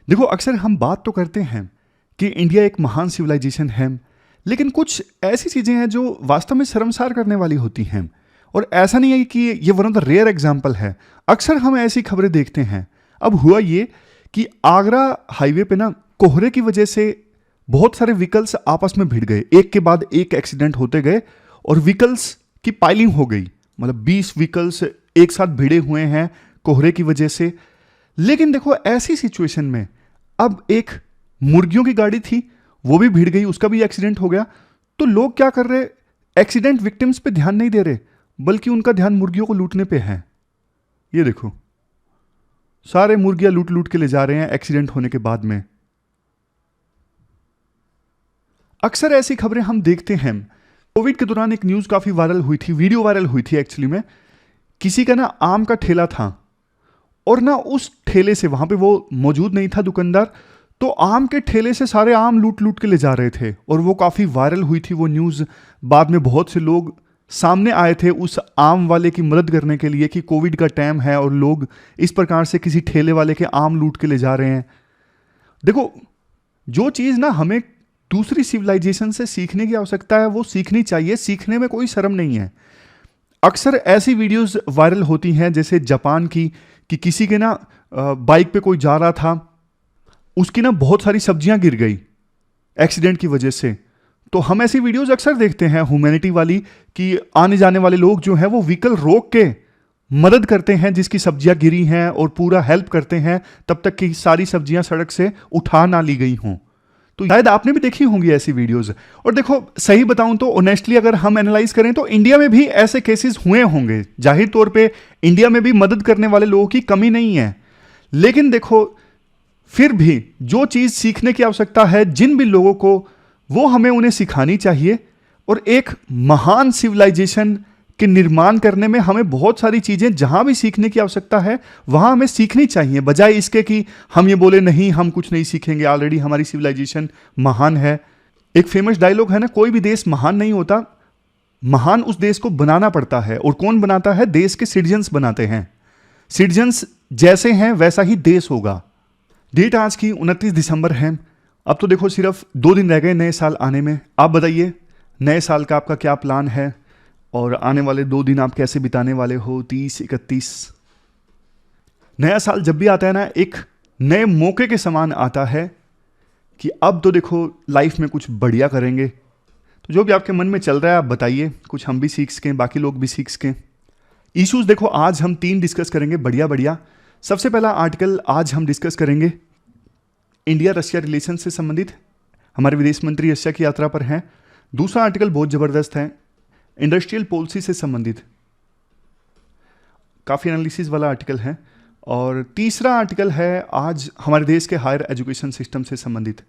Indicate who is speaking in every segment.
Speaker 1: देखो, अक्सर हम बात तो करते हैं कि इंडिया एक महान सिविलाइजेशन है, लेकिन कुछ ऐसी चीज़ें हैं जो वास्तव में शर्मसार करने वाली होती हैं। और ऐसा नहीं है कि ये one of the rare example है, अक्सर हम ऐसी खबरें देखते हैं। अब हुआ ये कि आगरा हाईवे पे ना कोहरे की वजह से बहुत सारे व्हीकल्स आपस में भिड़ गए, एक के बाद एक एक्सीडेंट होते गए और व्हीकल्स की पाइलिंग हो गई। मतलब 20 व्हीकल्स एक साथ भिड़े हुए हैं कोहरे की वजह से। लेकिन देखो, ऐसी सिचुएशन में अब एक मुर्गियों की गाड़ी थी, वो भी भिड़ गई, उसका भी एक्सीडेंट हो गया। तो लोग क्या कर रहे, एक्सीडेंट विक्टिम्स पे ध्यान नहीं दे रहे, बल्कि उनका ध्यान मुर्गियों को लूटने पे है। ये देखो, सारे मुर्गियां लूट लूट के ले जा रहे हैं एक्सीडेंट होने के बाद में। अक्सर ऐसी खबरें हम देखते हैं। कोविड के दौरान एक न्यूज काफी वायरल हुई थी, वीडियो वायरल हुई थी एक्चुअली में। किसी का ना आम का ठेला था और ना उस ठेले से, वहां पे वो मौजूद नहीं था दुकानदार, तो आम के ठेले से सारे आम लूट लूट के ले जा रहे थे और वो काफी वायरल हुई थी वो न्यूज। बाद में बहुत से लोग सामने आए थे उस आम वाले की मदद करने के लिए कि कोविड का टाइम है और लोग इस प्रकार से किसी ठेले वाले के आम लूट के ले जा रहे हैं। देखो, जो चीज ना हमें दूसरी सिविलाइजेशन से सीखने की आवश्यकता है वो सीखनी चाहिए, सीखने में कोई शर्म नहीं है। अक्सर ऐसी वीडियोस वायरल होती हैं जैसे जापान की, कि किसी के ना बाइक पे कोई जा रहा था, उसकी ना बहुत सारी सब्जियां गिर गई एक्सीडेंट की वजह से। तो हम ऐसी वीडियोस अक्सर देखते हैं ह्यूमैनिटी वाली, कि आने जाने वाले लोग जो हैं वो व्हीकल रोक के मदद करते हैं जिसकी सब्जियां गिरी हैं और पूरा हेल्प करते हैं तब तक कि सारी सब्जियां सड़क से उठा ना ली गई हों। तो शायद आपने भी देखी होंगी ऐसी वीडियोस। और देखो, सही बताऊं तो ऑनेस्टली अगर हम एनालाइज करें तो इंडिया में भी ऐसे केसेस हुए होंगे। जाहिर तौर पे इंडिया में भी मदद करने वाले लोगों की कमी नहीं है। लेकिन देखो, फिर भी जो चीज सीखने की आवश्यकता है जिन भी लोगों को, वो हमें उन्हें सिखानी चाहिए। और एक महान सिविलाइजेशन के निर्माण करने में हमें बहुत सारी चीजें जहां भी सीखने की आवश्यकता है वहां हमें सीखनी चाहिए, बजाय इसके कि हम ये बोले नहीं हम कुछ नहीं सीखेंगे, ऑलरेडी हमारी सिविलाइजेशन महान है। एक फेमस डायलॉग है ना, कोई भी देश महान नहीं होता, महान उस देश को बनाना पड़ता है। और कौन बनाता है? देश के सिटीजन्स बनाते हैं। सिटीजन्स जैसे हैं वैसा ही देश होगा। डेट आज की 29 दिसंबर है। अब तो देखो सिर्फ 2 दिन रह गए नए साल आने में। आप बताइए, नए साल का आपका क्या प्लान है और आने वाले 2 दिन आप कैसे बिताने वाले हो? 30, 31। नया साल जब भी आता है ना, एक नए मौके के समान आता है कि अब तो देखो लाइफ में कुछ बढ़िया करेंगे। तो जो भी आपके मन में चल रहा है आप बताइए, कुछ हम भी सीख सकें, बाकी लोग भी सीख सकें। इश्यूज देखो आज हम 3 डिस्कस करेंगे, बढ़िया बढ़िया। सबसे पहला आर्टिकल आज हम डिस्कस करेंगे इंडिया रशिया रिलेशन से संबंधित। हमारे विदेश मंत्री रशिया की यात्रा पर हैं। दूसरा आर्टिकल बहुत जबरदस्त है, इंडस्ट्रियल पॉलिसी से संबंधित, काफी एनालिसिस वाला आर्टिकल है। और तीसरा आर्टिकल है आज हमारे देश के हायर एजुकेशन सिस्टम से संबंधित।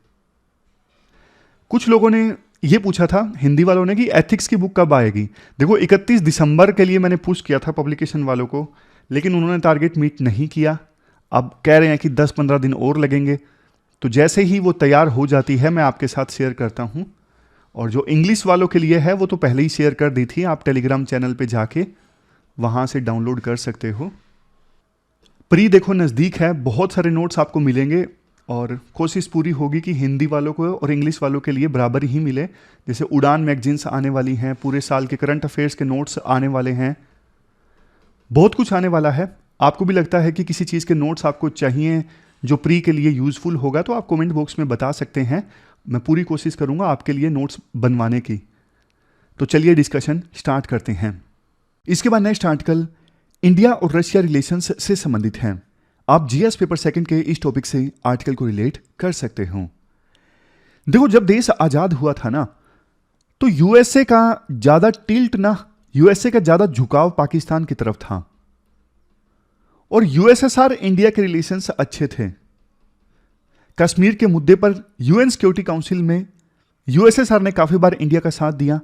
Speaker 1: कुछ लोगों ने यह पूछा था, हिंदी वालों ने, कि एथिक्स की बुक कब आएगी। देखो 31 दिसंबर के लिए मैंने पुश किया था पब्लिकेशन वालों को, लेकिन उन्होंने टारगेट मीट नहीं किया। अब कह रहे हैं कि 10-15 दिन और लगेंगे। तो जैसे ही वो तैयार हो जाती है मैं आपके साथ शेयर करता हूं। और जो इंग्लिश वालों के लिए है वो तो पहले ही शेयर कर दी थी, आप टेलीग्राम चैनल पे जाके वहां से डाउनलोड कर सकते हो। प्री देखो नज़दीक है, बहुत सारे नोट्स आपको मिलेंगे और कोशिश पूरी होगी कि हिंदी वालों को और इंग्लिश वालों के लिए बराबर ही मिले। जैसे उड़ान मैगजीन्स आने वाली हैं, पूरे साल के करंट अफेयर्स के नोट्स आने वाले हैं, बहुत कुछ आने वाला है। आपको भी लगता है कि किसी चीज़ के नोट्स आपको चाहिए जो प्री के लिए यूज़फुल होगा तो आप कमेंट बॉक्स में बता सकते हैं। मैं पूरी कोशिश करूंगा आपके लिए नोट्स बनवाने की। तो चलिए डिस्कशन स्टार्ट करते हैं। इसके बाद नेक्स्ट आर्टिकल इंडिया और रशिया रिलेशंस से संबंधित है। आप जीएस पेपर सेकंड के इस टॉपिक से आर्टिकल को रिलेट कर सकते हो। देखो, जब देश आजाद हुआ था ना, तो यूएसए का ज्यादा टिल्ट ना, यूएसए का ज्यादा झुकाव पाकिस्तान की तरफ था और यूएसएसआर इंडिया के रिलेशंस अच्छे थे। कश्मीर के मुद्दे पर यूएन सिक्योरिटी काउंसिल में यूएसएसआर ने काफी बार इंडिया का साथ दिया।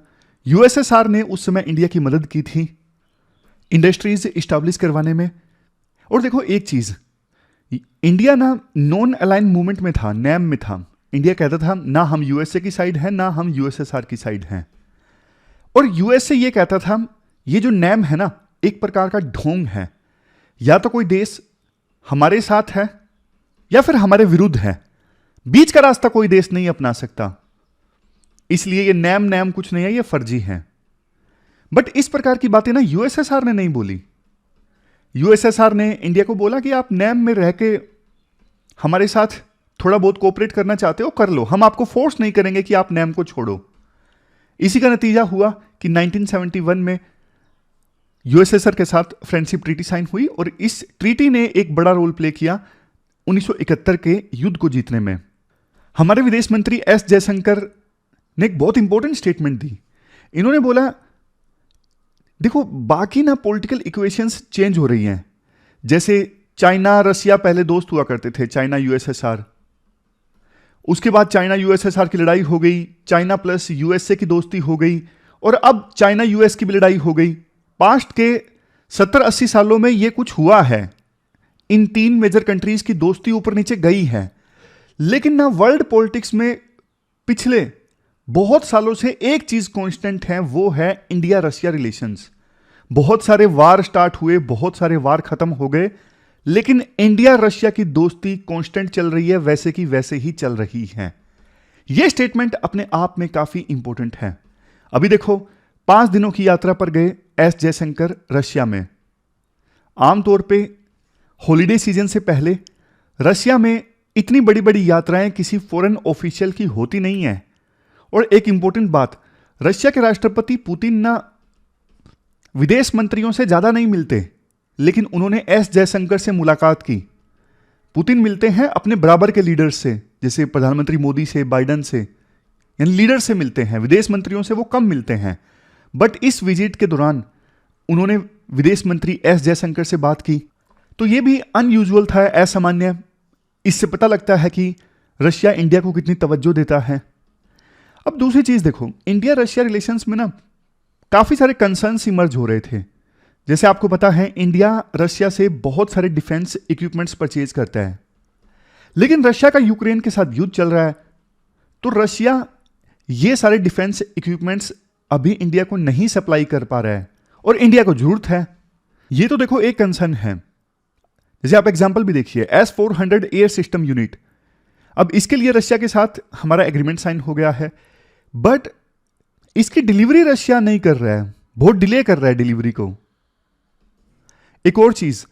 Speaker 1: यूएसएसआर ने उस समय इंडिया की मदद की थी इंडस्ट्रीज इस्टेब्लिश करवाने में। और देखो एक चीज, इंडिया ना नॉन अलाइन मूवमेंट में था, नैम में था। इंडिया कहता था ना हम यूएसए की साइड है ना हम यूएसएसआर की साइड हैं। और यूएसए ये कहता था ये जो नैम है ना एक प्रकार का ढोंग है, या तो कोई देश हमारे साथ है या फिर हमारे विरुद्ध है। बीच का रास्ता कोई देश नहीं अपना सकता, इसलिए ये नैम नैम कुछ नहीं है, ये फर्जी है। बट इस प्रकार की बातें ना यूएसएसआर ने नहीं बोली। यूएसएसआर ने इंडिया को बोला कि आप नैम में रह के हमारे साथ थोड़ा बहुत कोऑपरेट करना चाहते हो कर लो, हम आपको फोर्स नहीं करेंगे कि आप नैम को छोड़ो। इसी का नतीजा हुआ कि 1971 में यूएसएसआर के साथ फ्रेंडशिप ट्रीटी साइन हुई और इस ट्रीटी ने एक बड़ा रोल प्ले किया 1971 के युद्ध को जीतने में। हमारे विदेश मंत्री एस जयशंकर ने एक बहुत इंपॉर्टेंट स्टेटमेंट दी। इन्होंने बोला देखो बाकी ना पॉलिटिकल इक्वेशंस चेंज हो रही हैं, जैसे चाइना रशिया पहले दोस्त हुआ करते थे, चाइना यूएसएसआर, उसके बाद चाइना यूएसएसआर की लड़ाई हो गई, चाइना प्लस यूएसए की दोस्ती हो गई, और अब चाइना यूएस की भी लड़ाई हो गई। पास्ट के 70-80 सालों में यह कुछ हुआ है, इन तीन मेजर कंट्रीज की दोस्ती ऊपर नीचे गई है। लेकिन ना वर्ल्ड पॉलिटिक्स में पिछले बहुत सालों से एक चीज कांस्टेंट है, वो है इंडिया रशिया रिलेशंस। बहुत सारे वार स्टार्ट हुए, बहुत सारे वार खत्म हो गए, लेकिन इंडिया रशिया की दोस्ती कांस्टेंट चल रही है, वैसे की वैसे ही चल रही है। यह स्टेटमेंट अपने आप में काफी इंपॉर्टेंट है। अभी देखो 5 दिनों की यात्रा पर गए एस जयशंकर रशिया में। आमतौर पे हॉलिडे सीजन से पहले रशिया में इतनी बड़ी बड़ी यात्राएं किसी फॉरेन ऑफिशियल की होती नहीं है। और एक इंपॉर्टेंट बात, रशिया के राष्ट्रपति पुतिन ना विदेश मंत्रियों से ज्यादा नहीं मिलते, लेकिन उन्होंने एस जयशंकर से मुलाकात की। पुतिन मिलते हैं अपने बराबर के लीडर्स से, जैसे प्रधानमंत्री मोदी से, बाइडन से, यानी लीडर से मिलते हैं, विदेश मंत्रियों से वो कम मिलते हैं। बट इस विजिट के दौरान उन्होंने विदेश मंत्री एस जयशंकर से बात की, तो ये भी अनयूजुअल था, असामान्य। इससे पता लगता है कि रशिया इंडिया को कितनी तवज्जो देता है। अब दूसरी चीज देखो, इंडिया रशिया रिलेशंस में ना काफी सारे कंसर्न्स इमर्ज हो रहे थे। जैसे आपको पता है इंडिया रशिया से बहुत सारे डिफेंस इक्विपमेंट्स परचेज करता है, लेकिन रशिया का यूक्रेन के साथ युद्ध चल रहा है, तो रशिया ये सारे डिफेंस इक्विपमेंट्स अभी इंडिया को नहीं सप्लाई कर पा रहा है, और इंडिया को जरूरत है। ये तो देखो एक कंसर्न है। जैसे आप एग्जांपल भी देखिए, S-400 एयर सिस्टम यूनिट, अब इसके लिए रशिया के साथ हमारा एग्रीमेंट साइन हो गया है, बट इसकी डिलीवरी रशिया नहीं कर रहा है, बहुत डिले कर रहा है डिलीवरी को। एक और चीज,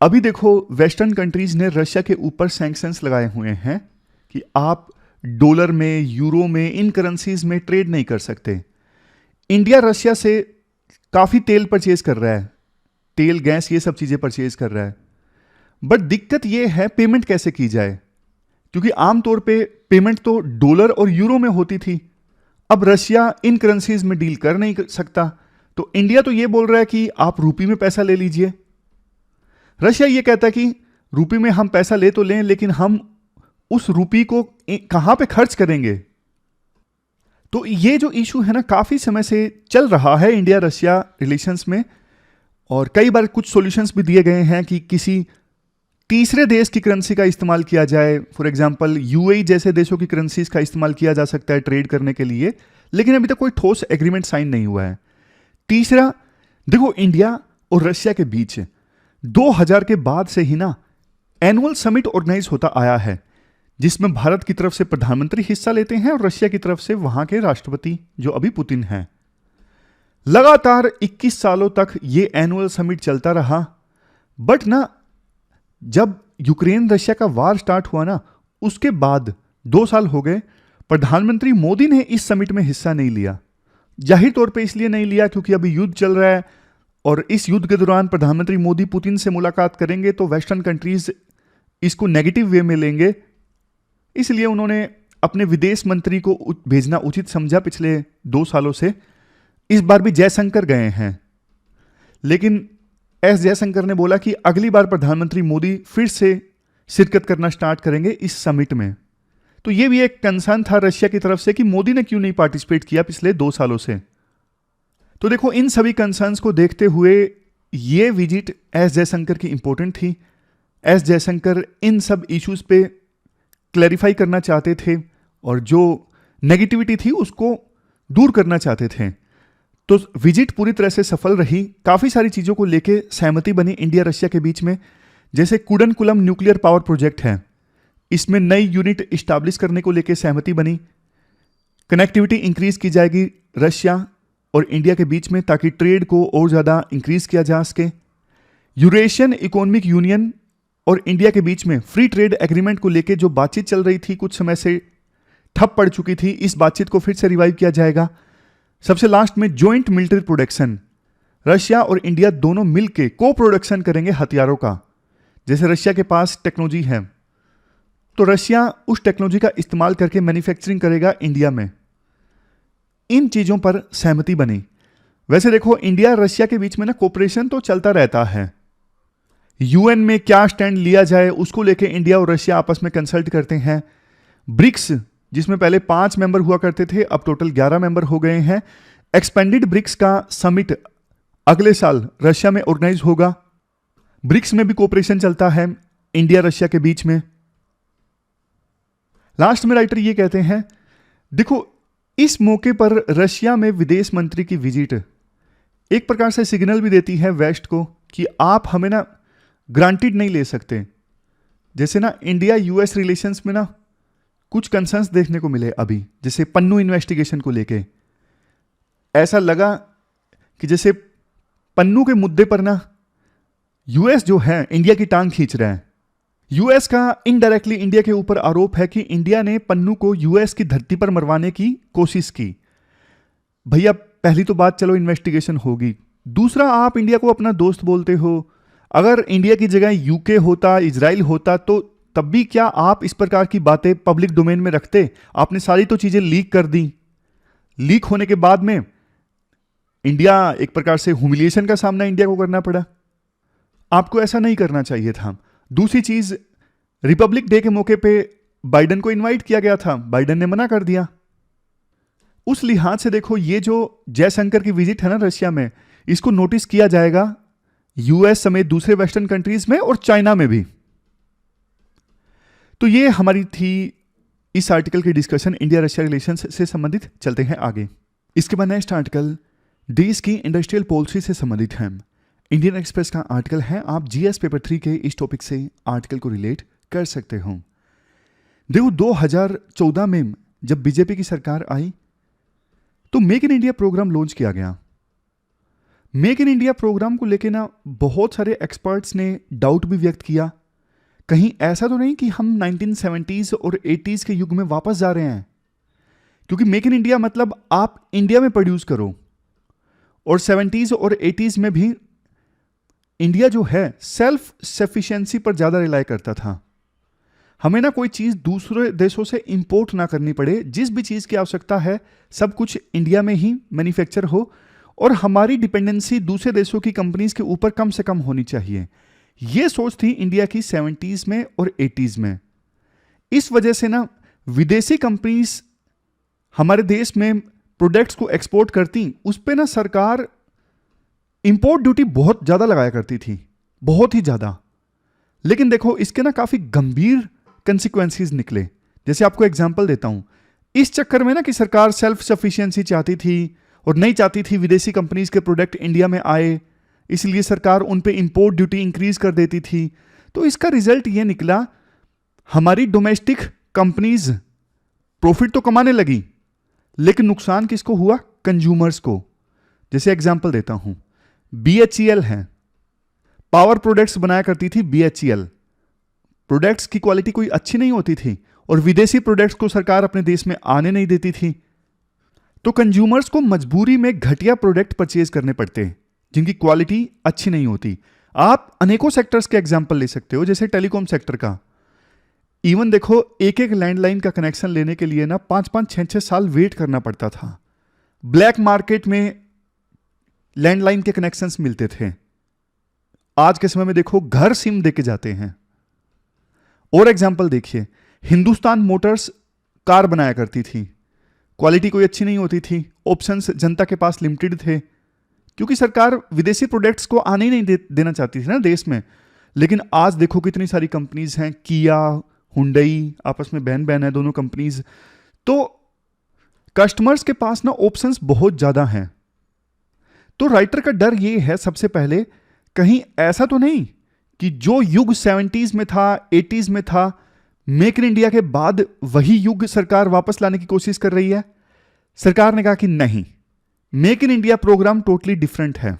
Speaker 1: अभी देखो वेस्टर्न कंट्रीज ने रशिया के ऊपर सैंक्शंस लगाए हुए हैं कि आप डॉलर में, यूरो में, इन करेंसीज में ट्रेड नहीं कर सकते। इंडिया रशिया से काफी तेल परचेज कर रहा है, तेल, गैस, ये सब चीजें परचेज कर रहा है। बट दिक्कत यह है पेमेंट कैसे की जाए, क्योंकि आमतौर पे पेमेंट तो डॉलर और यूरो में होती थी। अब रशिया इन करेंसीज में डील कर नहीं सकता, तो इंडिया तो ये बोल रहा है कि आप रूपी में पैसा ले लीजिए। रशिया ये कहता है कि रूपी में हम पैसा ले तो लें, लेकिन हम उस रूपी को कहां पे खर्च करेंगे। तो ये जो इशू है ना, काफी समय से चल रहा है इंडिया रशिया रिलेशंस में, और कई बार कुछ सॉल्यूशंस भी दिए गए हैं कि किसी तीसरे देश की करेंसी का इस्तेमाल किया जाए। फॉर एग्जांपल यूएई जैसे देशों की करेंसीज का इस्तेमाल किया जा सकता है ट्रेड करने के लिए, लेकिन अभी तक कोई ठोस एग्रीमेंट साइन नहीं हुआ है। तीसरा, देखो इंडिया और रशिया के बीच 2000 के बाद से ही ना एनुअल समिट ऑर्गेनाइज होता आया है, जिसमें भारत की तरफ से प्रधानमंत्री हिस्सा लेते हैं और रशिया की तरफ से वहां के राष्ट्रपति जो अभी पुतिन हैं। लगातार 21 सालों तक ये एनुअल समिट चलता रहा। बट ना जब यूक्रेन रशिया का वार स्टार्ट हुआ ना, उसके बाद 2 साल हो गए, प्रधानमंत्री मोदी ने इस समिट में हिस्सा नहीं लिया। जाहिर तौर पे इसलिए नहीं लिया क्योंकि अभी युद्ध चल रहा है, और इस युद्ध के दौरान प्रधानमंत्री मोदी पुतिन से मुलाकात करेंगे तो वेस्टर्न कंट्रीज इसको नेगेटिव वे में लेंगे। इसलिए उन्होंने अपने विदेश मंत्री को भेजना उचित समझा पिछले 2 सालों से। इस बार भी जयशंकर गए हैं, लेकिन एस जयशंकर ने बोला कि अगली बार प्रधानमंत्री मोदी फिर से शिरकत करना स्टार्ट करेंगे इस समिट में। तो यह भी एक कंसर्न था रशिया की तरफ से कि मोदी ने क्यों नहीं पार्टिसिपेट किया पिछले 2 सालों से। तो देखो इन सभी कंसर्न्स को देखते हुए यह विजिट एस जयशंकर की इंपॉर्टेंट थी। एस जयशंकर इन सब इश्यूज पे क्लैरिफाई करना चाहते थे और जो नेगेटिविटी थी उसको दूर करना चाहते थे। तो विजिट पूरी तरह से सफल रही। काफ़ी सारी चीज़ों को लेके सहमति बनी इंडिया रशिया के बीच में, जैसे कुडनकुलम न्यूक्लियर पावर प्रोजेक्ट है इसमें नई यूनिट इस्टेब्लिश करने को लेकर सहमति बनी। कनेक्टिविटी इंक्रीज की जाएगी रशिया और इंडिया के बीच में, ताकि ट्रेड को और ज़्यादा इंक्रीज किया जा सके। यूरेशियन इकोनॉमिक यूनियन और इंडिया के बीच में फ्री ट्रेड एग्रीमेंट को लेकर जो बातचीत चल रही थी, कुछ समय से ठप पड़ चुकी थी, इस बातचीत को फिर से रिवाइव किया जाएगा। सबसे लास्ट में जॉइंट मिलिट्री प्रोडक्शन, रशिया और इंडिया दोनों मिलकर को प्रोडक्शन करेंगे हथियारों का। जैसे रशिया के पास टेक्नोलॉजी है तो रशिया उस टेक्नोलॉजी का इस्तेमाल करके मैन्युफैक्चरिंग करेगा इंडिया में। इन चीजों पर सहमति बनी। वैसे देखो, इंडिया रशिया के बीच में ना कोऑपरेशन तो चलता रहता है। यूएन में क्या स्टैंड लिया जाए उसको लेके इंडिया और रशिया आपस में कंसल्ट करते हैं। ब्रिक्स, जिसमें पहले 5 मेंबर हुआ करते थे, अब टोटल 11 मेंबर हो गए हैं। एक्सपेंडेड ब्रिक्स का समिट अगले साल रशिया में ऑर्गेनाइज होगा। ब्रिक्स में भी कोऑपरेशन चलता है इंडिया रशिया के बीच में। लास्ट में राइटर ये कहते हैं, देखो इस मौके पर रशिया में विदेश मंत्री की विजिट एक प्रकार से सिग्नल भी देती है वेस्ट को कि आप हमें ना ग्रांटेड नहीं ले सकते। जैसे ना इंडिया यूएस रिलेशंस में ना कुछ कंसर्न्स देखने को मिले अभी, जैसे पन्नू इन्वेस्टिगेशन को लेके ऐसा लगा कि जैसे पन्नू के मुद्दे पर ना यूएस जो है इंडिया की टांग खींच रहा है। यूएस का इनडायरेक्टली इंडिया के ऊपर आरोप है कि इंडिया ने पन्नू को यूएस की धरती पर मरवाने की कोशिश की। भैया पहली तो बात, चलो इन्वेस्टिगेशन होगी। दूसरा, आप इंडिया को अपना दोस्त बोलते हो। अगर इंडिया की जगह यूके होता, इजराइल होता, तो तब भी क्या आप इस प्रकार की बातें पब्लिक डोमेन में रखते? आपने सारी तो चीजें लीक कर दी। लीक होने के बाद में इंडिया एक प्रकार से ह्यूमिलिएशन का सामना इंडिया को करना पड़ा। आपको ऐसा नहीं करना चाहिए था। दूसरी चीज, रिपब्लिक डे के मौके पे बाइडन को इनवाइट किया गया था, बाइडन ने मना कर दिया। उस लिहाज से देखो, ये जो जयशंकर की विजिट है ना रशिया में, इसको नोटिस किया जाएगा यूएस समेत दूसरे वेस्टर्न कंट्रीज में और चाइना में भी। तो ये हमारी थी इस आर्टिकल की डिस्कशन इंडिया रशिया रिलेशंस से संबंधित। चलते हैं आगे। इसके बाद नेक्स्ट आर्टिकल देश की इंडस्ट्रियल पॉलिसी से संबंधित है। इंडियन एक्सप्रेस का आर्टिकल है। आप जीएस पेपर 3 के इस टॉपिक से आर्टिकल को रिलेट कर सकते हो। देखो 2014 में जब बीजेपी की सरकार आई तो make in India programme launch किया गया। मेक इन इंडिया प्रोग्राम को लेकर ना बहुत सारे एक्सपर्ट्स ने डाउट भी व्यक्त किया, कहीं ऐसा तो नहीं कि हम 1970s और 80s के युग में वापस जा रहे हैं। क्योंकि मेक इन इंडिया मतलब आप इंडिया में प्रोड्यूस करो, और 70s और 80s में भी इंडिया जो है सेल्फ सफिशिएंसी पर ज्यादा रिलाय करता था। हमें ना कोई चीज दूसरे देशों से इंपोर्ट ना करनी पड़े, जिस भी चीज की आवश्यकता है सब कुछ इंडिया में ही मैन्युफैक्चर हो, और हमारी डिपेंडेंसी दूसरे देशों की कंपनीज के ऊपर कम से कम होनी चाहिए। यह सोच थी इंडिया की 70s में और 80s में। इस वजह से ना विदेशी कंपनीज हमारे देश में प्रोडक्ट्स को एक्सपोर्ट करती, उस पे ना सरकार इंपोर्ट ड्यूटी बहुत ज्यादा लगाया करती थी, बहुत ही ज्यादा। लेकिन देखो इसके ना काफी गंभीर कंसिक्वेंसेस निकले। जैसे आपको एग्जांपल देता हूं, इस चक्कर में ना कि सरकार सेल्फ सफिशिएंसी चाहती थी और नहीं चाहती थी विदेशी कंपनीज के प्रोडक्ट इंडिया में आए, इसलिए सरकार उन पे इंपोर्ट ड्यूटी इंक्रीज कर देती थी। तो इसका रिजल्ट ये निकला, हमारी डोमेस्टिक कंपनीज प्रॉफिट तो कमाने लगी, लेकिन नुकसान किसको हुआ? कंज्यूमर्स को। जैसे एग्जांपल देता हूं, BHEL है, पावर प्रोडक्ट्स बनाया करती थी BHEL। प्रोडक्ट्स की क्वालिटी कोई अच्छी नहीं होती थी और विदेशी प्रोडक्ट्स को सरकार अपने देश में आने नहीं देती थी, तो कंज्यूमर्स को मजबूरी में घटिया प्रोडक्ट परचेज करने पड़ते जिनकी क्वालिटी अच्छी नहीं होती। आप अनेकों सेक्टर्स के एग्जांपल ले सकते हो, जैसे टेलीकॉम सेक्टर का। इवन देखो एक एक लैंडलाइन का कनेक्शन लेने के लिए ना 5-5, 6-6 साल वेट करना पड़ता था। ब्लैक मार्केट में लैंडलाइन के कनेक्शंस मिलते थे। आज के समय में देखो घर सिम देके जाते हैं। और एग्जांपल देखिए, हिंदुस्तान मोटर्स कार बनाया करती थी, क्वालिटी कोई अच्छी नहीं होती थी, ऑप्शंस जनता के पास लिमिटेड थे, क्योंकि सरकार विदेशी प्रोडक्ट्स को आने ही नहीं देना चाहती थी ना देश में। लेकिन आज देखो कितनी सारी कंपनीज हैं, किया, हुंडई, आपस में बहन बहन है दोनों कंपनीज। तो कस्टमर्स के पास ना ऑप्शंस बहुत ज्यादा हैं। तो राइटर का डर ये है सबसे पहले, कहीं ऐसा तो नहीं कि जो युग 70s में था, 80s में था, मेक इन इंडिया के बाद वही युग सरकार वापस लाने की कोशिश कर रही है? सरकार ने कहा कि नहीं, make in India programme totally different है।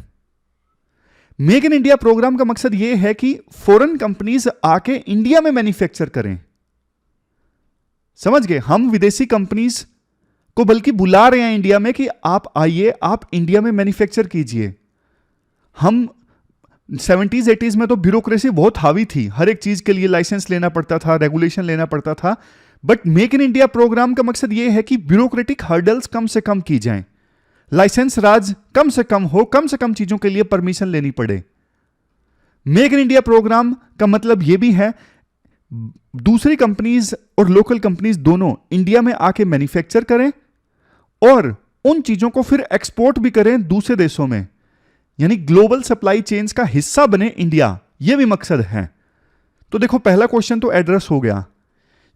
Speaker 1: मेक इन इंडिया प्रोग्राम का मकसद यह है कि फॉरेन कंपनीज आके इंडिया में मैन्युफैक्चर करें। समझ गए? हम विदेशी कंपनीज को बल्कि बुला रहे हैं इंडिया में कि आप आइए, आप इंडिया में मैन्युफैक्चर कीजिए। हम 70s 80s में तो ब्यूरोक्रेसी बहुत हावी थी, हर एक चीज के लिए लाइसेंस लेना पड़ता था, रेगुलेशन लेना पड़ता था। But make in India programme का मकसद यह है कि ब्यूरोक्रेटिक हर्डल्स कम से कम की जाएं, लाइसेंस राज कम से कम हो, कम से कम चीजों के लिए परमिशन लेनी पड़े। मेक इन इंडिया प्रोग्राम का मतलब यह भी है दूसरी कंपनीज और लोकल कंपनीज दोनों इंडिया में आके मैन्युफैक्चर करें और उन चीजों को फिर एक्सपोर्ट भी करें दूसरे देशों में, यानी ग्लोबल सप्लाई चेन्स का हिस्सा बने इंडिया। यह भी मकसद है। तो देखो, पहला क्वेश्चन तो एड्रेस हो गया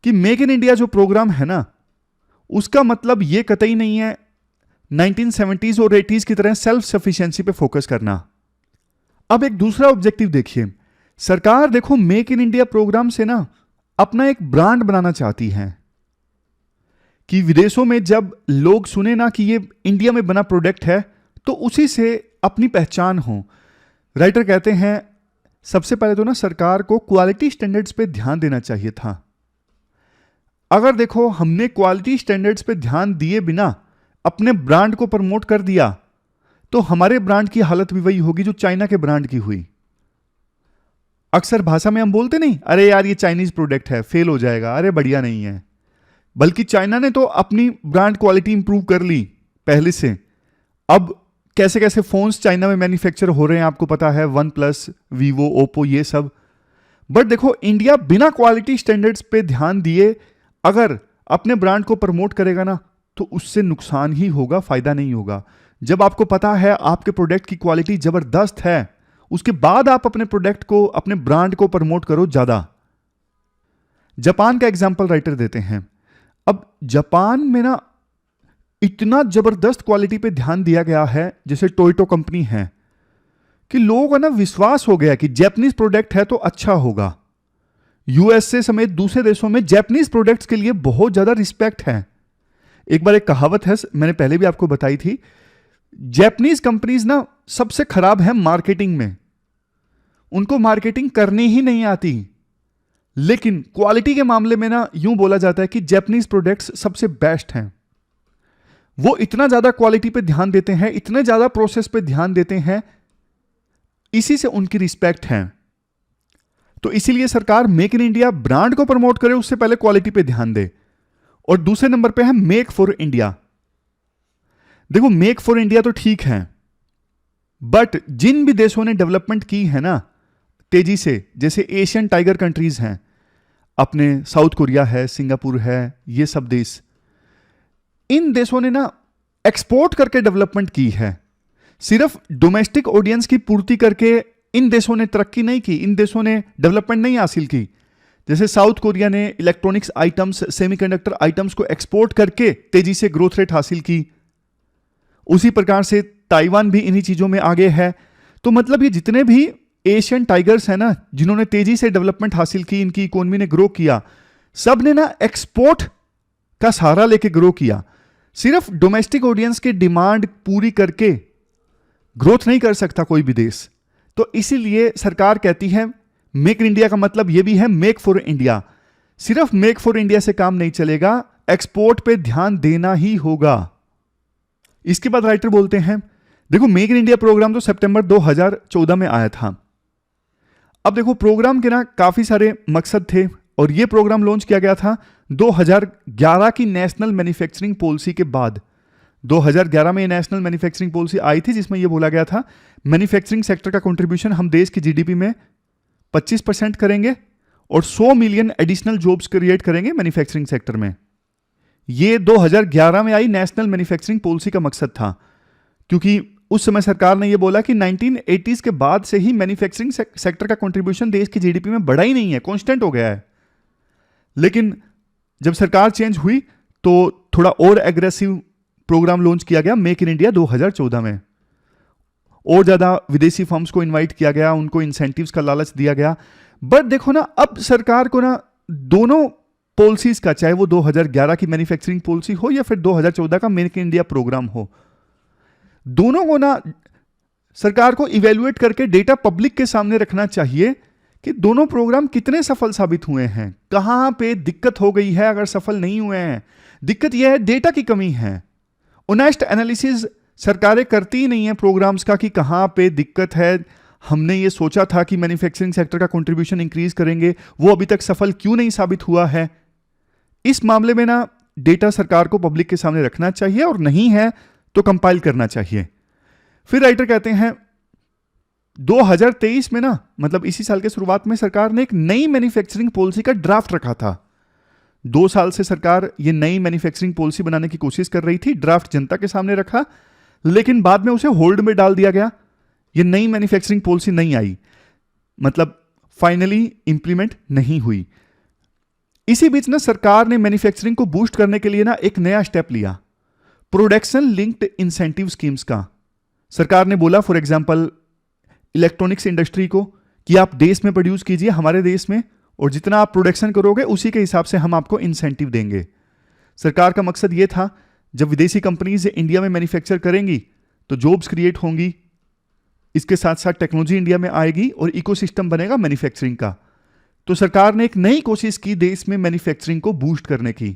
Speaker 1: कि मेक इन इंडिया जो प्रोग्राम है ना, उसका मतलब यह कतई नहीं है 1970s और 80s की तरह सेल्फ सफिशिएंसी पे फोकस करना। अब एक दूसरा ऑब्जेक्टिव देखिए, सरकार देखो मेक इन इंडिया प्रोग्राम से ना अपना एक ब्रांड बनाना चाहती है कि विदेशों में जब लोग सुने ना कि ये इंडिया में बना प्रोडक्ट है तो उसी से अपनी पहचान हो। राइटर कहते हैं सबसे पहले तो ना सरकार को क्वालिटी स्टैंडर्ड्स पे ध्यान देना चाहिए था। अगर देखो हमने क्वालिटी स्टैंडर्ड्स पे ध्यान दिए बिना अपने ब्रांड को प्रमोट कर दिया तो हमारे ब्रांड की हालत भी वही होगी जो चाइना के ब्रांड की हुई। अक्सर भाषा में हम बोलते नहीं, अरे यार ये चाइनीज प्रोडक्ट है, फेल हो जाएगा, अरे बढ़िया नहीं है। बल्कि चाइना ने तो अपनी ब्रांड क्वालिटी इंप्रूव कर ली पहले से। अब कैसे कैसे फोन्स चाइना में मैन्युफैक्चर हो रहे हैं आपको पता है, वन प्लस, वीवो, ओप्पो, ये सब। बट देखो इंडिया बिना क्वालिटी स्टैंडर्ड्स पे ध्यान दिए अगर अपने ब्रांड को प्रमोट करेगा ना तो उससे नुकसान ही होगा, फायदा नहीं होगा। जब आपको पता है आपके प्रोडक्ट की क्वालिटी जबरदस्त है, उसके बाद आप अपने प्रोडक्ट को, अपने ब्रांड को प्रमोट करो ज्यादा। जापान का एग्जांपल राइटर देते हैं। अब जापान में ना इतना जबरदस्त क्वालिटी पे ध्यान दिया गया है, जैसे टोयोटो कंपनी है, कि लोगों का ना विश्वास हो गया कि जापानीज प्रोडक्ट है तो अच्छा होगा। यूएसए समेत दूसरे देशों में जापानीज प्रोडक्ट्स के लिए बहुत ज्यादा रिस्पेक्ट है। एक बार एक कहावत है, मैंने पहले भी आपको बताई थी, जापानीज कंपनीज ना सबसे खराब है मार्केटिंग में, उनको मार्केटिंग करनी ही नहीं आती। लेकिन क्वालिटी के मामले में ना यूं बोला जाता है कि जापानीज प्रोडक्ट्स सबसे बेस्ट हैं। वो इतना ज्यादा क्वालिटी पे ध्यान देते हैं, इतने ज्यादा प्रोसेस पे ध्यान देते हैं, इसी से उनकी रिस्पेक्ट है। तो इसीलिए सरकार मेक इन इंडिया ब्रांड को प्रमोट करे उससे पहले क्वालिटी पे ध्यान दे। और दूसरे नंबर पे है मेक फॉर इंडिया। देखो मेक फॉर इंडिया तो ठीक है, बट जिन भी देशों ने डेवलपमेंट की है ना तेजी से, जैसे एशियन टाइगर कंट्रीज हैं अपने, साउथ कोरिया है, सिंगापुर है, ये सब देश, इन देशों ने ना एक्सपोर्ट करके डेवलपमेंट की है। सिर्फ डोमेस्टिक ऑडियंस की पूर्ति करके इन देशों ने तरक्की नहीं की, इन देशों ने डेवलपमेंट नहीं हासिल की। जैसे साउथ कोरिया ने इलेक्ट्रॉनिक्स आइटम्स, सेमीकंडक्टर आइटम्स को एक्सपोर्ट करके तेजी से ग्रोथ रेट हासिल की, उसी प्रकार से ताइवान भी इन्हीं चीजों में आगे है। तो मतलब ये जितने भी एशियन टाइगर्स हैं ना, जिन्होंने तेजी से डेवलपमेंट हासिल की, इनकी इकोनॉमी ने ग्रो किया, सब ने ना एक्सपोर्ट का सहारा लेके ग्रो किया। सिर्फ डोमेस्टिक ऑडियंस की डिमांड पूरी करके ग्रोथ नहीं कर सकता कोई भी देश। तो इसीलिए सरकार कहती है मेक इन इंडिया का मतलब यह भी है मेक फॉर इंडिया। सिर्फ मेक फॉर इंडिया से काम नहीं चलेगा, एक्सपोर्ट पे ध्यान देना ही होगा। इसके बाद राइटर बोलते हैं देखो मेक इन इंडिया प्रोग्राम तो सितंबर 2014 में आया था। अब देखो प्रोग्राम के ना काफी सारे मकसद थे और यह प्रोग्राम लॉन्च किया गया था 2011 की नेशनल मैन्युफैक्चरिंग पॉलिसी के बाद। 2011 में नेशनल मैन्युफैक्चरिंग पॉलिसी आई थी जिसमें यह बोला गया था मैन्युफैक्चरिंग सेक्टर का कंट्रीब्यूशन हम देश की जीडीपी में 25% करेंगे और 100 मिलियन एडिशनल जॉब्स क्रिएट करेंगे मैन्युफैक्चरिंग सेक्टर में। यह 2011 में आई नेशनल मैन्युफैक्चरिंग पॉलिसी का मकसद था, क्योंकि उस समय सरकार ने यह बोला कि 1980s के बाद से ही मैन्युफैक्चरिंग सेक्टर का कंट्रीब्यूशन देश की जीडीपी में बढ़ा ही नहीं है, कांस्टेंट हो गया है। लेकिन जब सरकार चेंज हुई तो थोड़ा और एग्रेसिव प्रोग्राम लॉन्च किया गया मेक इन इंडिया 2014 में। और ज्यादा विदेशी फर्म्स को इनवाइट किया गया, उनको इंसेंटिव्स का लालच दिया गया। बट देखो ना अब सरकार को ना दोनों पॉलिसीज का, चाहे वो 2011 की मैन्युफैक्चरिंग पॉलिसी हो या फिर 2014 का मेक इन इंडिया प्रोग्राम हो, दोनों को ना सरकार को इवेल्युएट करके डेटा पब्लिक के सामने रखना चाहिए कि दोनों प्रोग्राम कितने सफल साबित हुए हैं, कहां पे दिक्कत हो गई है अगर सफल नहीं हुए हैं। दिक्कत यह है डेटा की कमी है। ऑनेस्ट एनालिसिस सरकारें करती ही नहीं है प्रोग्राम्स का कि कहां पे दिक्कत है। हमने ये सोचा था कि मैन्युफैक्चरिंग सेक्टर का कंट्रीब्यूशन इंक्रीज करेंगे, वो अभी तक सफल क्यों नहीं साबित हुआ है। इस मामले में ना डेटा सरकार को पब्लिक के सामने रखना चाहिए और नहीं है तो कंपाइल करना चाहिए। फिर राइटर कहते हैं 2023 में ना, मतलब इसी साल के शुरुआत में, सरकार ने एक नई मैन्युफैक्चरिंग पॉलिसी का ड्राफ्ट रखा था। 2 साल से सरकार ये नई मैन्युफैक्चरिंग पॉलिसी बनाने की कोशिश कर रही थी, ड्राफ्ट जनता के सामने रखा, लेकिन बाद में उसे होल्ड में डाल दिया गया। ये नई मैन्युफैक्चरिंग पॉलिसी नहीं आई, मतलब फाइनली इंप्लीमेंट नहीं हुई। इसी बीच ना सरकार ने मैन्युफैक्चरिंग को बूस्ट करने के लिए ना एक नया स्टेप लिया, प्रोडक्शन लिंक्ड इंसेंटिव स्कीम्स का। सरकार ने बोला फॉर एग्जांपल इलेक्ट्रॉनिक्स इंडस्ट्री को कि आप देश में प्रोड्यूस कीजिए, हमारे देश में, और जितना आप प्रोडक्शन करोगे उसी के हिसाब से हम आपको इंसेंटिव देंगे। सरकार का मकसद यह था जब विदेशी कंपनीज इंडिया में मैन्युफैक्चर करेंगी तो जॉब्स क्रिएट होंगी, इसके साथ साथ टेक्नोलॉजी इंडिया में आएगी और इकोसिस्टम बनेगा मैन्युफैक्चरिंग का। तो सरकार ने एक नई कोशिश की देश में मैन्युफैक्चरिंग को बूस्ट करने की।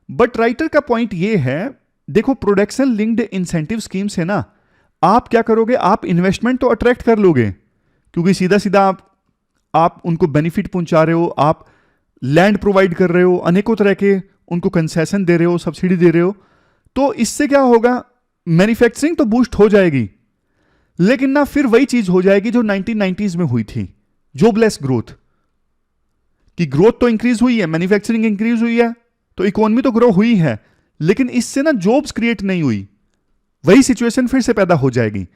Speaker 1: बट राइटर का पॉइंट यह है, देखो प्रोडक्शन लिंक्ड इंसेंटिव स्कीम से ना आप क्या करोगे, आप इन्वेस्टमेंट तो अट्रैक्ट कर लोगे क्योंकि सीधा सीधा आप उनको बेनिफिट पहुंचा रहे हो, आप लैंड प्रोवाइड कर रहे हो, अनेकों तरह के उनको कंसेशन दे रहे हो, सब्सिडी दे रहे हो, तो इससे क्या होगा, मैन्युफैक्चरिंग तो बूस्ट हो जाएगी, लेकिन ना फिर वही चीज हो जाएगी जो 1990s में हुई थी, जॉबलेस ग्रोथ। कि ग्रोथ तो इंक्रीज हुई है, मैन्युफैक्चरिंग इंक्रीज हुई है, तो इकोनॉमी तो ग्रो हुई है, लेकिन इससे ना जॉब्स क्रिएट नहीं हुई, वही सिचुएशन फिर से पैदा हो जाएगी।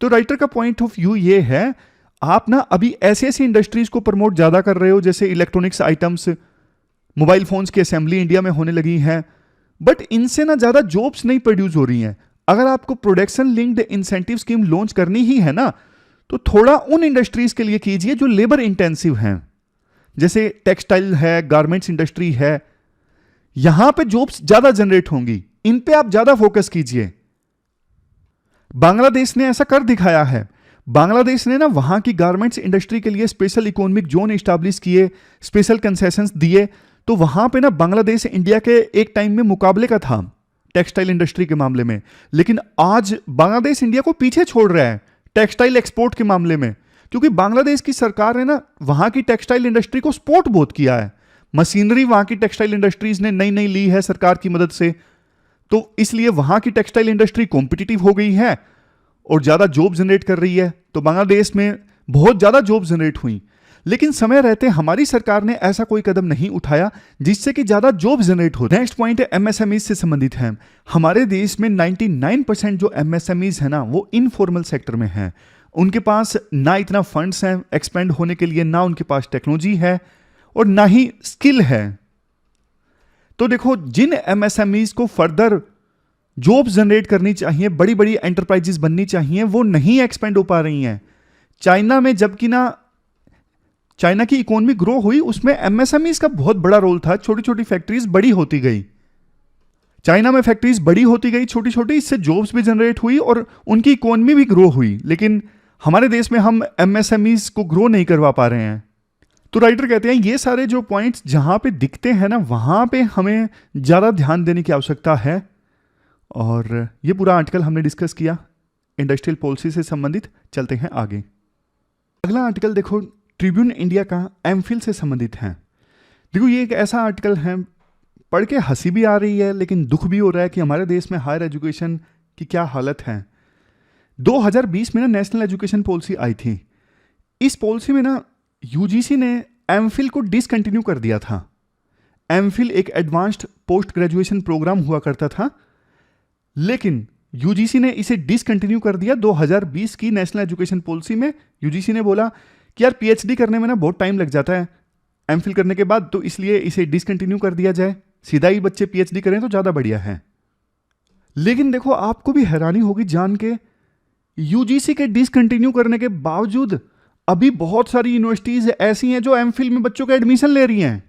Speaker 1: तो राइटर का पॉइंट ऑफ व्यू ये है, आप ना अभी ऐसी ऐसी इंडस्ट्रीज को प्रमोट ज्यादा कर रहे हो, जैसे इलेक्ट्रॉनिक्स आइटम्स, मोबाइल फोन्स की असेंबली इंडिया में होने लगी है, बट इनसे ना ज्यादा जॉब्स नहीं प्रोड्यूस हो रही हैं। अगर आपको production linked incentive scheme launch करनी ही है ना, तो थोड़ा उन इंडस्ट्रीज के लिए कीजिए जो लेबर इंटेंसिव हैं, जैसे टेक्सटाइल है, गारमेंट्स इंडस्ट्री है, यहां पे जॉब्स ज्यादा जनरेट होंगी, इन पे आप ज्यादा फोकस कीजिए। बांग्लादेश ने ऐसा कर दिखाया है। बांग्लादेश ने ना वहां की गारमेंट्स इंडस्ट्री के लिए स्पेशल इकोनॉमिक जोन एस्टैब्लिश किए, स्पेशल कंसेशंस दिए, तो वहां पे ना बांग्लादेश इंडिया के एक टाइम में मुकाबले का था टेक्सटाइल इंडस्ट्री के मामले में, लेकिन आज बांग्लादेश इंडिया को पीछे छोड़ रहा है टेक्सटाइल एक्सपोर्ट के मामले में, क्योंकि बांग्लादेश की सरकार ने ना वहां की टेक्सटाइल इंडस्ट्री को सपोर्ट बहुत किया है। मशीनरी वहां की टेक्सटाइल इंडस्ट्रीज ने नई नई ली है सरकार की मदद से, तो इसलिए वहां की टेक्सटाइल इंडस्ट्री कॉम्पिटिटिव हो गई है और ज्यादा जॉब जनरेट कर रही है। तो बांग्लादेश में बहुत ज्यादा जॉब जनरेट हुई, लेकिन समय रहते हमारी सरकार ने ऐसा कोई कदम नहीं उठाया जिससे कि ज्यादा जॉब जनरेट हो। नेक्स्ट पॉइंट है एमएसएमई से संबंधित है। हमारे देश में 99% जो एमएसएमईज है ना, वो इनफॉर्मल सेक्टर में है। उनके पास ना इतना फंड्स हैं एक्सपेंड होने के लिए, ना उनके पास टेक्नोलॉजी है और ना ही स्किल है। तो देखो, जिन एमएसएमईज को फर्दर जॉब जनरेट करनी चाहिए, बड़ी बड़ी एंटरप्राइजेस बननी चाहिए, वो नहीं एक्सपेंड हो पा रही हैं। चाइना में जबकि ना चाइना की इकोनॉमी ग्रो हुई, उसमें एमएसएमईज का बहुत बड़ा रोल था। छोटी छोटी फैक्ट्रीज बड़ी होती गई, चाइना में फैक्ट्रीज बड़ी होती गई छोटी छोटी, इससे जॉब्स भी जनरेट हुई और उनकी इकोनॉमी भी ग्रो हुई। लेकिन हमारे देश में हम एमएसएमईज को ग्रो नहीं करवा पा रहे हैं। तो राइटर कहते हैं ये सारे जो पॉइंट्स जहां पे दिखते हैं ना, वहां पे हमें ज्यादा ध्यान देने की आवश्यकता है। और ये पूरा आर्टिकल हमने डिस्कस किया इंडस्ट्रियल पॉलिसी से संबंधित। चलते हैं आगे। अगला आर्टिकल देखो, ट्रिब्यून इंडिया का एमफिल से संबंधित है। देखो, ये एक ऐसा आर्टिकल है, पढ़ के हंसी भी आ रही है लेकिन दुख भी हो रहा है कि हमारे देश में हायर एजुकेशन की क्या हालत है। 2020 में ना नेशनल एजुकेशन पॉलिसी आई थी। इस पॉलिसी में ना यूजीसी ने एमफिल को डिसकंटिन्यू कर दिया था। एमफिल एक एडवांस्ड पोस्ट ग्रेजुएशन प्रोग्राम हुआ करता था, लेकिन यूजीसी ने इसे डिसकंटिन्यू कर दिया 2020 की नेशनल एजुकेशन पॉलिसी में। यूजीसी ने बोला कि यार पीएचडी करने में ना बहुत टाइम लग जाता है एमफिल करने के बाद, तो इसलिए इसे डिसकंटिन्यू कर दिया जाए, सीधा ही बच्चे पीएचडी करें तो ज्यादा बढ़िया है। लेकिन देखो, आपको भी हैरानी होगी जान के, यूजीसी के डिसकंटिन्यू करने के बावजूद अभी बहुत सारी यूनिवर्सिटीज ऐसी हैं जो एमफिल में बच्चों का एडमिशन ले रही हैं।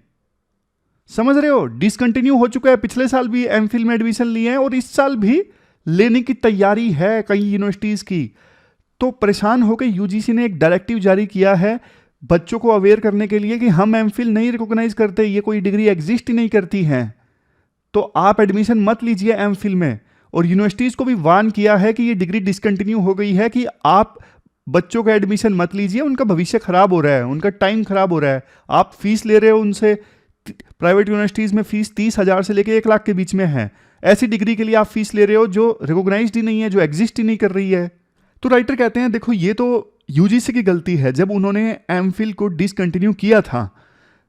Speaker 1: समझ रहे हो, डिसकंटिन्यू हो चुका है, पिछले साल भी एमफिल में एडमिशन लिए हैं और इस साल भी लेने की तैयारी है कई यूनिवर्सिटीज की। तो परेशान होकर यूजीसी ने एक डायरेक्टिव जारी किया है बच्चों को अवेयर करने के लिए कि हम एमफिल नहीं रिकॉग्नाइज करते, ये कोई डिग्री एग्जिस्ट ही नहीं करती है, तो आप एडमिशन मत लीजिए एमफिल में। और यूनिवर्सिटीज को भी वार्न किया है कि ये डिग्री डिसकंटिन्यू हो गई है, कि आप बच्चों का एडमिशन मत लीजिए, उनका भविष्य खराब हो रहा है, उनका टाइम खराब हो रहा है। आप फीस ले रहे हो उनसे, प्राइवेट यूनिवर्सिटीज में फीस 30,000 से लेकर 1 लाख के बीच में है। ऐसी डिग्री के लिए आप फीस ले रहे हो जो रिकॉग्नाइज्ड ही नहीं है, जो एग्जिस्ट ही नहीं कर रही है। तो राइटर कहते हैं देखो ये तो यूजीसी की गलती है, जब उन्होंने एमफिल को डिसकंटिन्यू किया था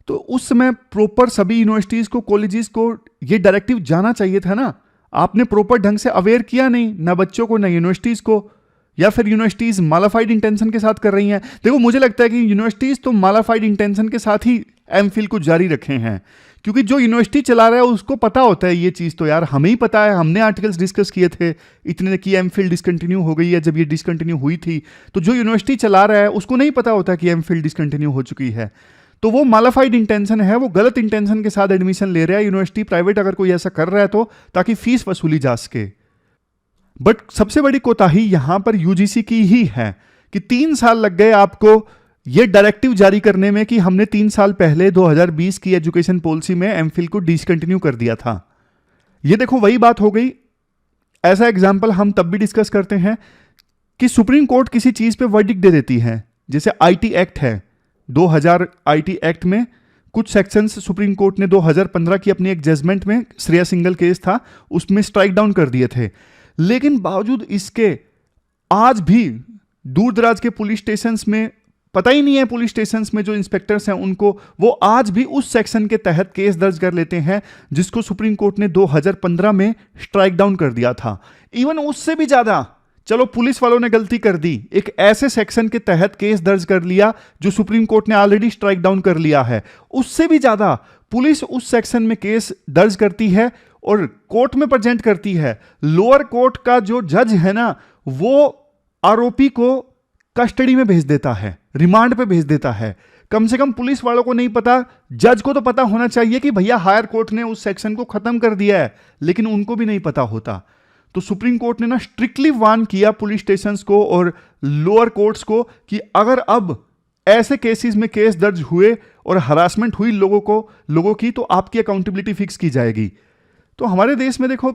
Speaker 1: तो उस समय प्रॉपर सभी यूनिवर्सिटीज को, कॉलेजेस को ये डायरेक्टिव जाना चाहिए था ना। आपने प्रॉपर ढंग से अवेयर किया नहीं, ना बच्चों को ना यूनिवर्सिटीज को, या फिर यूनिवर्सिटीज मालाफाइड इंटेंशन के साथ कर रही हैं। देखो मुझे लगता है कि यूनिवर्सिटीज तो मालाफाइड इंटेंशन के साथ ही एमफिल को जारी रखे हैं, क्योंकि जो यूनिवर्सिटी चला रहा है उसको पता होता है ये चीज़, तो यार हमें ही पता है, हमने आर्टिकल्स डिस्कस किए थे इतने कि एमफिल डिसकंटिन्यू हो गई है। जब ये डिसकंटिन्यू हुई थी तो जो यूनिवर्सिटी चला रहा है उसको नहीं पता होता कि एमफिल डिसकंटिन्यू हो चुकी है, तो वो मालाफाइड इंटेंशन है, वो गलत इंटेंशन के साथ एडमिशन ले रहा है यूनिवर्सिटी, प्राइवेट अगर कोई ऐसा कर रहा है तो, ताकि फीस वसूली जा सके। बट सबसे बड़ी कोताही यहां पर यूजीसी की ही है कि 3 साल लग गए आपको ये डायरेक्टिव जारी करने में, कि हमने 3 साल पहले 2020 की एजुकेशन पॉलिसी में एमफिल को डिसकंटिन्यू कर दिया था। ये देखो वही बात हो गई। ऐसा एग्जाम्पल हम तब भी डिस्कस करते हैं कि सुप्रीम कोर्ट किसी चीज पे वर्डिक्ट दे देती है, जैसे आईटी एक्ट है, 2000 आईटी एक्ट में कुछ सेक्शंस सुप्रीम कोर्ट ने 2015 की अपनी एक जजमेंट में, श्रेया सिंगल केस था, उसमें स्ट्राइक डाउन कर दिए थे। लेकिन बावजूद इसके आज भी दूर दराज के पुलिस स्टेशंस में पता ही नहीं है, पुलिस स्टेशंस में जो इंस्पेक्टर्स हैं उनको, वो आज भी उस सेक्शन के तहत केस दर्ज कर लेते हैं जिसको सुप्रीम कोर्ट ने 2015 में स्ट्राइक डाउन कर दिया था। इवन उससे भी ज्यादा, चलो पुलिस वालों ने गलती कर दी, एक ऐसे सेक्शन के तहत केस दर्ज कर लिया जो सुप्रीम कोर्ट ने ऑलरेडी स्ट्राइक डाउन कर लिया है, उससे भी ज्यादा पुलिस उस सेक्शन में केस दर्ज करती है और कोर्ट में प्रेजेंट करती है। लोअर कोर्ट का जो जज है ना, वो आरोपी को कस्टडी में भेज देता है, रिमांड पे भेज देता है। कम से कम पुलिस वालों को नहीं पता, जज को तो पता होना चाहिए कि भैया हायर कोर्ट ने उस सेक्शन को खत्म कर दिया है, लेकिन उनको भी नहीं पता होता। तो सुप्रीम कोर्ट ने ना स्ट्रिक्टली वार्न किया पुलिस स्टेशंस को और लोअर कोर्ट्स को कि अगर अब ऐसे केसेस में केस दर्ज हुए और हरासमेंट हुई लोगों की, तो आपकी अकाउंटेबिलिटी फिक्स की जाएगी। तो हमारे देश में देखो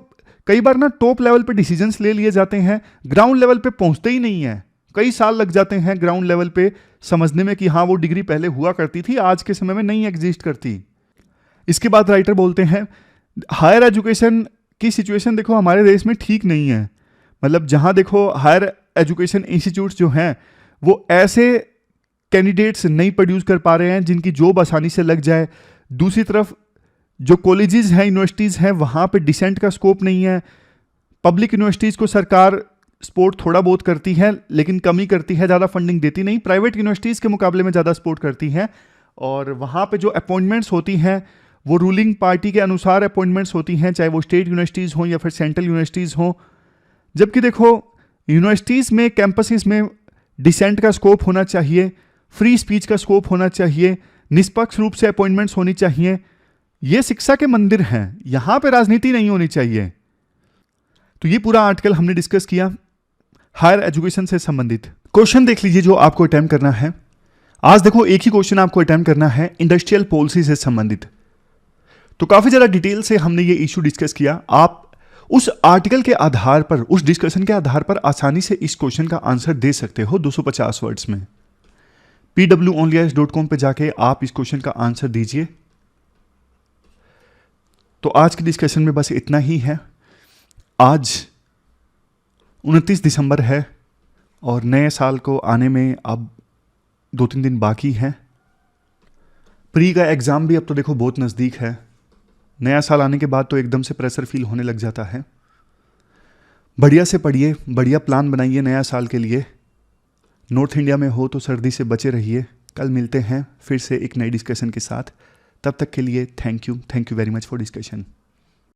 Speaker 1: कई बार ना टॉप लेवल पे डिसीजंस ले लिए जाते हैं, ग्राउंड लेवल पे पहुंचते ही नहीं है। कई साल लग जाते हैं ग्राउंड लेवल पे समझने में कि हाँ वो डिग्री पहले हुआ करती थी, आज के समय में नहीं एग्जिस्ट करती। इसके बाद राइटर बोलते हैं हायर एजुकेशन की सिचुएशन देखो हमारे देश में ठीक नहीं है। मतलब जहां देखो हायर एजुकेशन इंस्टीट्यूट्स जो हैं वो ऐसे कैंडिडेट्स नहीं प्रोड्यूस कर पा रहे हैं जिनकी जॉब आसानी से लग जाए। दूसरी तरफ जो कॉलेजेस हैं, यूनिवर्सिटीज़ हैं, वहाँ पे डिसेंट का स्कोप नहीं है। पब्लिक यूनिवर्सिटीज़ को सरकार सपोर्ट थोड़ा बहुत करती है लेकिन कमी करती है, ज़्यादा फंडिंग देती नहीं। प्राइवेट यूनिवर्सिटीज़ के मुकाबले में ज़्यादा सपोर्ट करती हैं और वहाँ पे जो अपॉइंटमेंट्स होती हैं वो रूलिंग पार्टी के अनुसार अपॉइंटमेंट्स होती हैं, चाहे वो स्टेट यूनिवर्सिटीज़ हों या फिर सेंट्रल यूनिवर्सिटीज़ हों। जबकि देखो यूनिवर्सिटीज़ में, कैंपसेस में डिसेंट का स्कोप होना चाहिए, फ्री स्पीच का स्कोप होना चाहिए, निष्पक्ष रूप से अपॉइंटमेंट्स होनी चाहिए। ये शिक्षा के मंदिर हैं, यहां पे राजनीति नहीं होनी चाहिए। तो ये पूरा आर्टिकल हमने डिस्कस किया हायर एजुकेशन से संबंधित। क्वेश्चन देख लीजिए जो आपको अटेम्प्ट करना है। आज देखो एक ही क्वेश्चन आपको अटेम्प्ट करना है इंडस्ट्रियल पॉलिसी से संबंधित। तो काफी ज्यादा डिटेल से हमने ये इशू डिस्कस किया। आप उस आर्टिकल के आधार पर, उस डिस्कशन के आधार पर आसानी से इस क्वेश्चन का आंसर दे सकते हो 250 वर्ड्स में। pwonlyias.com पे जाके आप इस क्वेश्चन का आंसर दीजिए। तो आज की डिस्कशन में बस इतना ही है। आज 29 दिसंबर है और नए साल को आने में अब 2-3 दिन बाकी हैं। प्री का एग्ज़ाम भी अब तो देखो बहुत नज़दीक है। नया साल आने के बाद तो एकदम से प्रेशर फील होने लग जाता है। बढ़िया से पढ़िए, बढ़िया प्लान बनाइए नया साल के लिए। नॉर्थ इंडिया में हो तो सर्दी से बचे रहिए। कल मिलते हैं फिर से एक नई डिस्कशन के साथ। तब तक के लिए thank you very much for discussion.